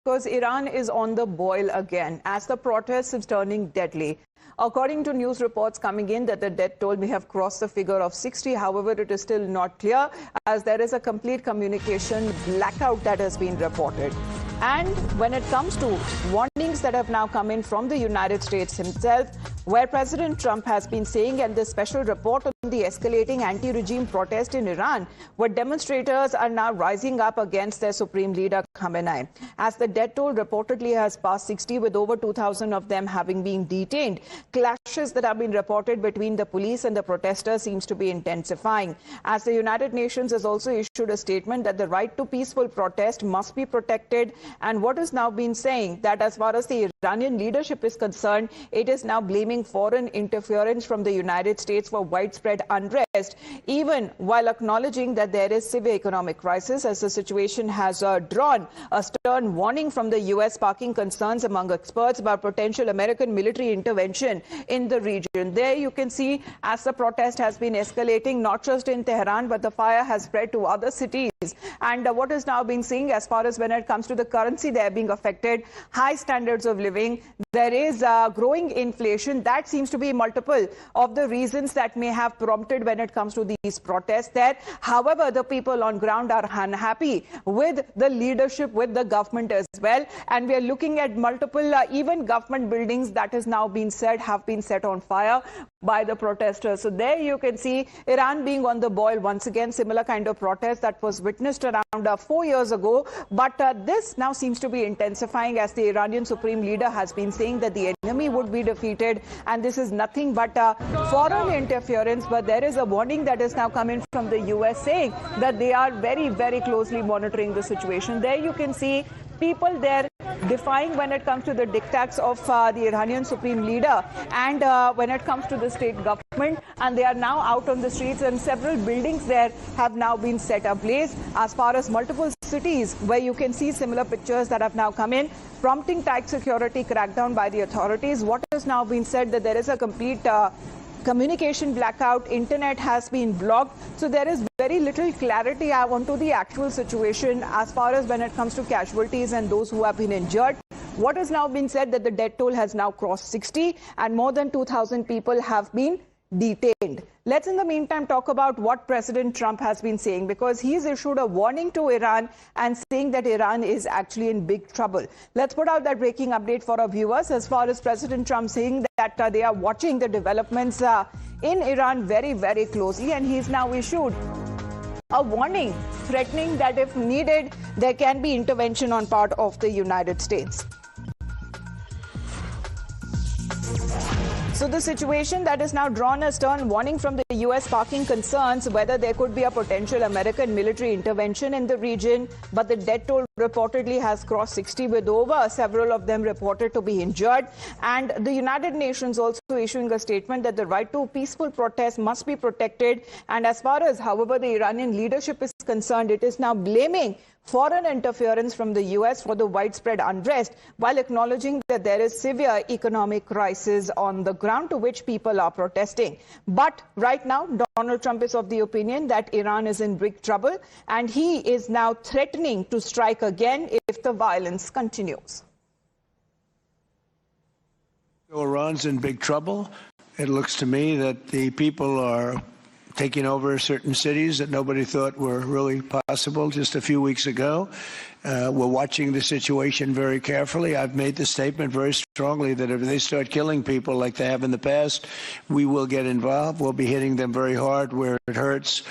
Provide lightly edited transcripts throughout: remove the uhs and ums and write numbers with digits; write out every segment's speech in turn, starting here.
because Iran is on the boil again as the protests is turning deadly. According to news reports coming in that the death toll may have crossed the figure of 60. However, it is still not clear as there is a complete communication blackout that has been reported. And when it comes to warnings that have now come in from the United States himself, where President Trump has been saying, and this special report on the escalating anti-regime protest in Iran, where demonstrators are now rising up against their supreme leader Khamenei. As the death toll reportedly has passed 60, with over 2,000 of them having been detained. Clashes that have been reported between the police and the protesters seems to be intensifying. As the United Nations has also issued a statement that the right to peaceful protest must be protected. And what is now been saying that as far as the Iranian leadership is concerned, it is now blaming foreign interference from the United States for widespread unrest, even while acknowledging that there is severe economic crisis, as the situation has drawn a stern warning from the U.S., sparking concerns among experts about potential American military intervention in the region. There you can see as the protest has been escalating, not just in Tehran, but the fire has spread to other cities. And what is now being seen as far as when it comes to the currency, they are being affected, high standards of living, there is growing inflation. That seems to be multiple of the reasons that may have prompted when it comes to these protests there. However, the people on ground are unhappy with the leadership, with the government as well. And we are looking at multiple, even government buildings that has now been said have been set on fire by the protesters. So there you can see Iran being on the boil once again, similar kind of protest that was witnessed around 4 years ago. But this now seems to be intensifying as the Iranian supreme leader has been saying that the enemy would be defeated. And this is nothing but foreign interference. But there is a warning that is now coming from the U.S. saying that they are very, very closely monitoring the situation. There you can see people there defying when it comes to the diktats of the Iranian supreme leader and when it comes to the state government, and they are now out on the streets, and several buildings there have now been set ablaze, as far as multiple cities where you can see similar pictures that have now come in, prompting tight security crackdown by the authorities. What has now been said that there is a complete communication blackout, internet has been blocked. So there is very little clarity onto the actual situation as far as when it comes to casualties and those who have been injured. What has now been said that the death toll has now crossed 60 and more than 2,000 people have been detained. Let's in the meantime talk about what President Trump has been saying, because he's issued a warning to Iran and saying that Iran is actually in big trouble. Let's put out that breaking update for our viewers as far as President Trump saying that they are watching the developments in Iran very, very closely, and he's now issued a warning threatening that if needed, there can be intervention on part of the United States. So the situation that is now drawn a stern warning from the U.S. sparking concerns whether there could be a potential American military intervention in the region. But the death toll reportedly has crossed 60, with over several of them reported to be injured. And the United Nations also issuing a statement that the right to peaceful protest must be protected. And as far as, however, the Iranian leadership is concerned, it is now blaming foreign interference from the U.S. for the widespread unrest, while acknowledging that there is severe economic crisis on the ground to which people are protesting. But right now, Donald Trump is of the opinion that Iran is in big trouble, and he is now threatening to strike again if the violence continues. Iran's in big trouble. It looks to me that the people are taking over certain cities that nobody thought were really possible just a few weeks ago. We're watching the situation very carefully. I've made the statement very strongly that if they start killing people like they have in the past, we will get involved. We'll be hitting them very hard where it hurts.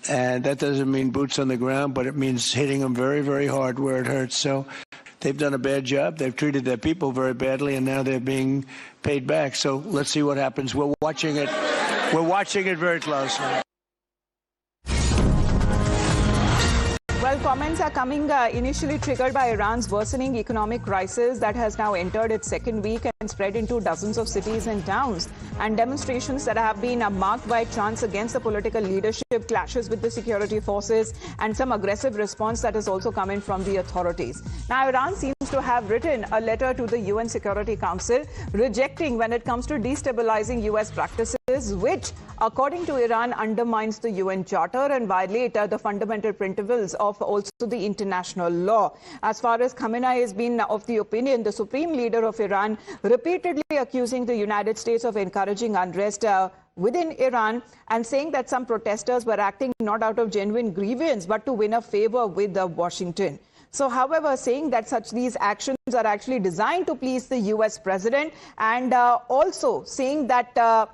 And that doesn't mean boots on the ground, but it means hitting them very, very hard where it hurts. So they've done a bad job. They've treated their people very badly, and now they're being paid back. So let's see what happens. We're watching it. We're watching it very closely. Well, comments are coming initially triggered by Iran's worsening economic crisis that has now entered its second week and spread into dozens of cities and towns. And demonstrations that have been marked by chants against the political leadership, clashes with the security forces, and some aggressive response that has also come in from the authorities. Now, Iran seems to have written a letter to the UN Security Council rejecting when it comes to destabilizing U.S. practices, which, according to Iran, undermines the UN Charter and violate the fundamental principles of of also the international law. As far as Khamenei has been of the opinion, the supreme leader of Iran repeatedly accusing the United States of encouraging unrest within Iran and saying that some protesters were acting not out of genuine grievance but to win a favor with Washington. So, however, saying that these actions are actually designed to please the US president, and also saying that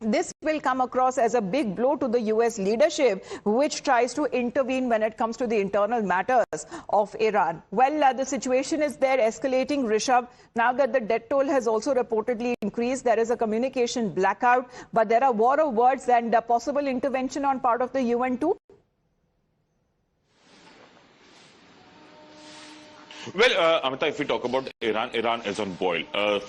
this will come across as a big blow to the US leadership, which tries to intervene when it comes to the internal matters of Iran. Well, the situation is there escalating, Rishabh. Now that the death toll has also reportedly increased, there is a communication blackout, but there are war of words and possible intervention on part of the UN too. Well, Amita, if we talk about Iran, Iran is on boil.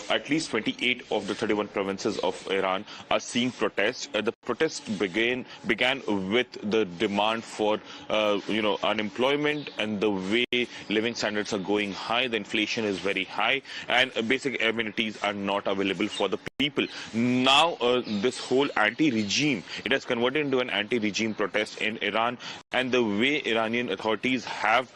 At least 28 of the 31 provinces of Iran are seeing protests. The protests began with the demand for, unemployment and the way living standards are going high. The inflation is very high, and basic amenities are not available for the people. Now, this whole anti-regime, it has converted into an anti-regime protest in Iran, and the way Iranian authorities have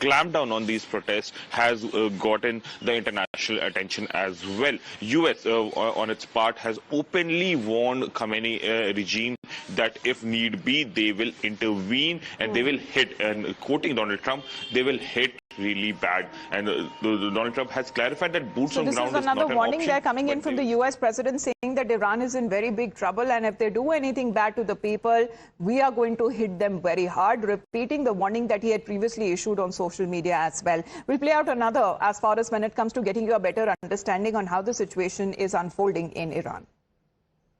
clamped down on these protests has gotten the international attention as well. US, on its part, has openly warned Khamenei regime that if need be, they will intervene and they will hit, and quoting Donald Trump, they will hit really bad. And Donald Trump has clarified that boots on ground is not an option. So this is another warning there coming in from the US president saying that Iran is in very big trouble, and if they do anything bad to the people, we are going to hit them very hard, repeating the warning that he had previously issued on social media as well. We'll play out another as far as when it comes to getting you a better understanding on how the situation is unfolding in Iran.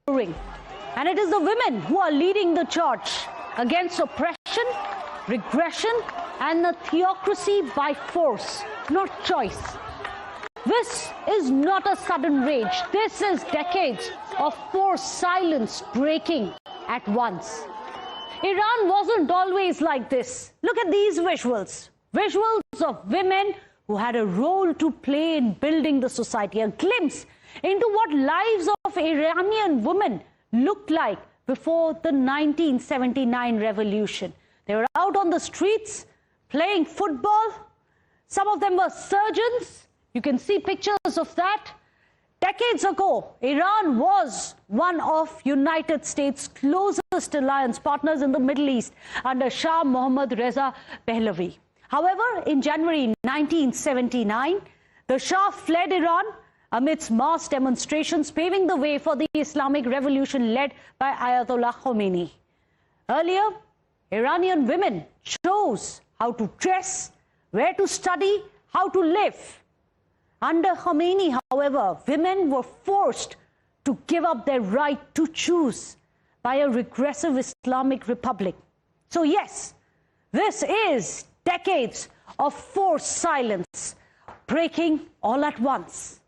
And it is the women who are leading the charge against oppression, regression, and the theocracy by force, not choice. This is not a sudden rage. This is decades of forced silence breaking at once. Iran wasn't always like this. Look at these visuals. Visuals of women who had a role to play in building the society. A glimpse into what lives of Iranian women looked like before the 1979 revolution. They were out on the streets playing football. Some of them were surgeons. You can see pictures of that. Decades ago, Iran was one of United States' closest alliance partners in the Middle East under Shah Mohammad Reza Pahlavi. However, in January 1979, the Shah fled Iran amidst mass demonstrations, paving the way for the Islamic Revolution led by Ayatollah Khomeini. Earlier, Iranian women chose how to dress, where to study, how to live. Under Khomeini, however, women were forced to give up their right to choose by a regressive Islamic republic. So yes, this is decades of forced silence breaking all at once.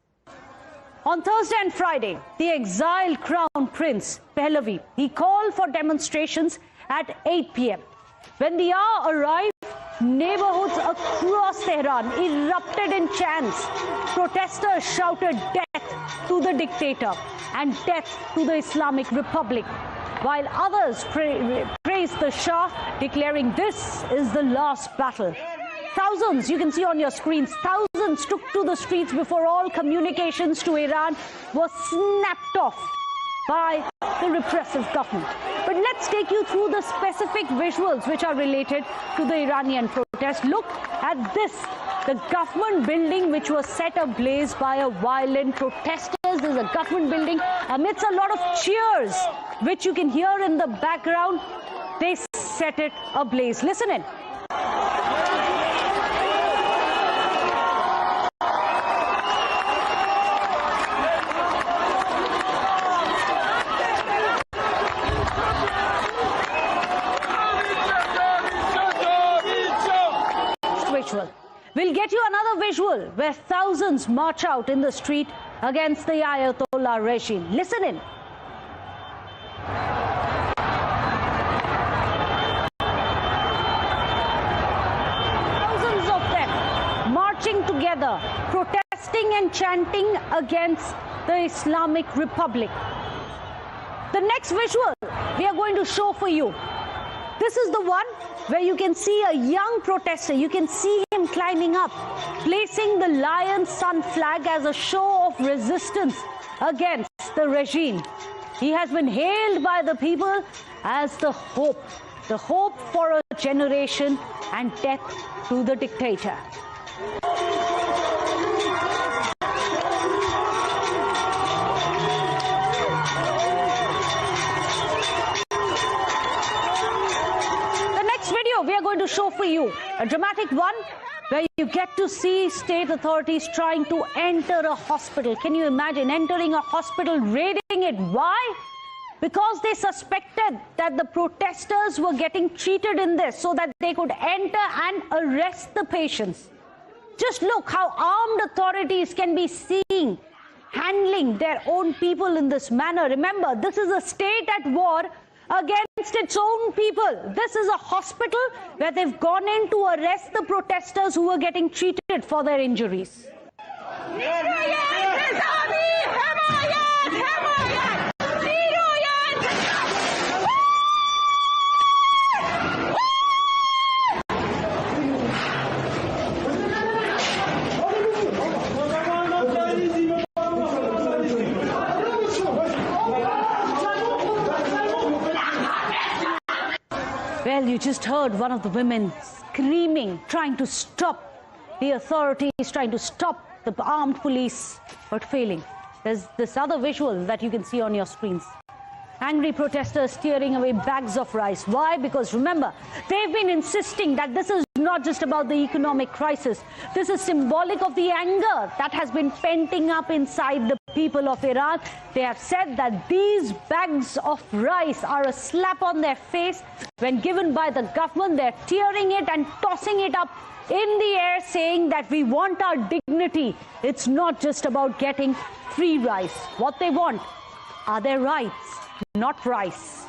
On Thursday and Friday, the exiled Crown Prince Pahlavi, he called for demonstrations at 8 p.m. When the hour arrived, neighborhoods across Tehran erupted in chants. Protesters shouted death to the dictator and death to the Islamic Republic, while others praised the Shah, declaring this is the last battle. Thousands, you can see on your screens, thousands took to the streets before all communications to Iran was snapped off by the repressive government. But let's take you through the specific visuals which are related to the Iranian protest. Look at this, the government building which was set ablaze by a violent protesters. There's a government building amidst a lot of cheers, which you can hear in the background. They set it ablaze. Listen in. We'll get you another visual where thousands march out in the street against the Ayatollah regime. Listen in. Thousands of them marching together, protesting and chanting against the Islamic Republic. The next visual we are going to show for you. This is the one where you can see a young protester. You can see him climbing up, placing the lion sun flag as a show of resistance against the regime. He has been hailed by the people as the hope for a generation and death to the dictator. We are going to show for you a dramatic one where you get to see state authorities trying to enter a hospital. Can you imagine entering a hospital, raiding it? Why? Because they suspected that the protesters were getting cheated in this so that they could enter and arrest the patients. Just look how armed authorities can be seen handling their own people in this manner. Remember, this is a state at war against its own people. This is a hospital where they've gone in to arrest the protesters who were getting treated for their injuries. Well, you just heard one of the women screaming, trying to stop the authorities, trying to stop the armed police, but failing. There's this other visual that you can see on your screens. Angry protesters steering away bags of rice. Why? Because remember, they've been insisting that this is not just about the economic crisis. This is symbolic of the anger that has been penting up inside the people of Iran. They have said that these bags of rice are a slap on their face when given by the government. They're tearing it and tossing it up in the air, saying that we want our dignity. It's not just about getting free rice. What they want are their rights, not rice.